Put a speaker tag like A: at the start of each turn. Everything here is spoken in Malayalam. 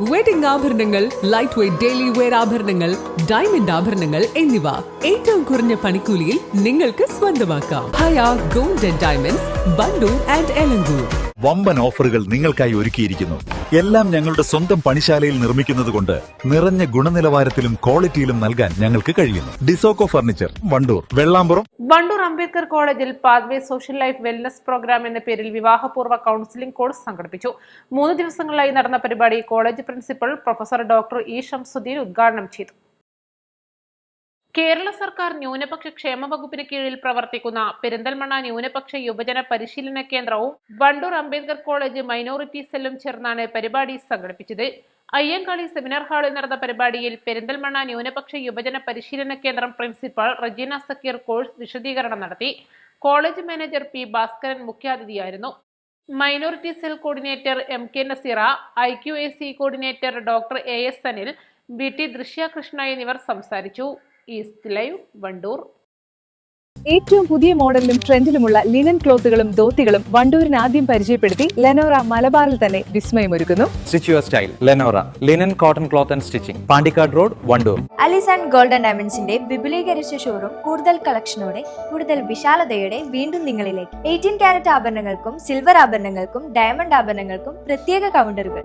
A: വെഡിംഗ് ആഭരണങ്ങൾ, ലൈറ്റ് വെയ്റ്റ് ഡെയിലി വെയർ ആഭരണങ്ങൾ, ഡയമണ്ട് ആഭരണങ്ങൾ എന്നിവ ഏറ്റവും കുറഞ്ഞ പണിക്കൂലിയിൽ നിങ്ങൾക്ക് സ്വന്തമാക്കാം. Haya gold and diamonds, Bandur and Elankur.
B: വമ്പൻ ഓഫറുകൾ നിങ്ങൾക്കായി ഒരുക്കിയിരിക്കുന്നു. എല്ലാം ഞങ്ങളുടെ സ്വന്തം പണിശാലയിൽ നിർമ്മിക്കുന്നത് കൊണ്ട് നിറഞ്ഞ ഗുണനിലവാരത്തിലും ക്വാളിറ്റിയിലും നൽകാൻ ഞങ്ങൾക്ക് കഴിയുന്നു. ഡിസോക്കോ ഫർണിച്ചർ, വണ്ടൂർ, വെള്ളാമ്പുറം.
C: വണ്ടൂർ അംബേദ്കർ കോളേജിൽ pathway social life wellness programme എന്ന പേരിൽ വിവാഹപൂർവ്വ കൗൺസിലിംഗ് കോഴ്സ് സംഘടിപ്പിച്ചു. 3 ദിവസങ്ങളിലായി നടന്ന പരിപാടി college principal professor doctor E Shamsuddin ഉദ്ഘാടനം ചെയ്തു. കേരള സർക്കാർ ന്യൂനപക്ഷ ക്ഷേമ വകുപ്പിന് കീഴിൽ പ്രവർത്തിക്കുന്ന പെരിന്തൽമണ്ണ ന്യൂനപക്ഷ യുവജന പരിശീലന കേന്ദ്രവും വണ്ടൂർ അംബേദ്കർ കോളേജ് മൈനോറിറ്റി സെല്ലും ചേർന്നാണ് പരിപാടി സംഘടിപ്പിച്ചത്. അയ്യങ്കാളി സെമിനാർ ഹാളിൽ നടന്ന പരിപാടിയിൽ പെരിന്തൽമണ്ണ ന്യൂനപക്ഷ യുവജന പരിശീലന കേന്ദ്രം പ്രിൻസിപ്പൽ റജീന സക്കീർ കോഴ്സ് വിശദീകരണം നടത്തി. കോളേജ് മാനേജർ പി ഭാസ്കരൻ മുഖ്യാതിഥിയായിരുന്നു. Minority cell coordinator M K Nazeera, IQAC coordinator doctor AS Anil, BT Drishya Krishna എന്നിവർ സംസാരിച്ചു. East live, Wandoor.
D: ഏറ്റവും പുതിയ മോഡലിലും ട്രെൻഡിലുമുള്ള ലിനൻ ക്ലോത്തുകളും ധോത്തികളും വണ്ടൂരിന് ആദ്യം പരിചയപ്പെടുത്തി ലെനോറ മലബാറിൽ തന്നെ വിസ്മയമൊരുക്കുന്നു.
E: Stitch your style Lenora linen cotton cloth and stitching, Pandikkad road, Wandoor.
F: Alis and golden ഡയമണ്ട്സിന്റെ വിപുലീകരിച്ച ഷോറൂം കൂടുതൽ കളക്ഷനോടെ കൂടുതൽ വിശാലതയോടെ വീണ്ടും നിങ്ങളിലേക്ക്. 18 കാരറ്റ് ആഭരണങ്ങൾക്കും സിൽവർ ആഭരണങ്ങൾക്കും ഡയമണ്ട് ആഭരണങ്ങൾക്കും പ്രത്യേക കൗണ്ടറുകൾ.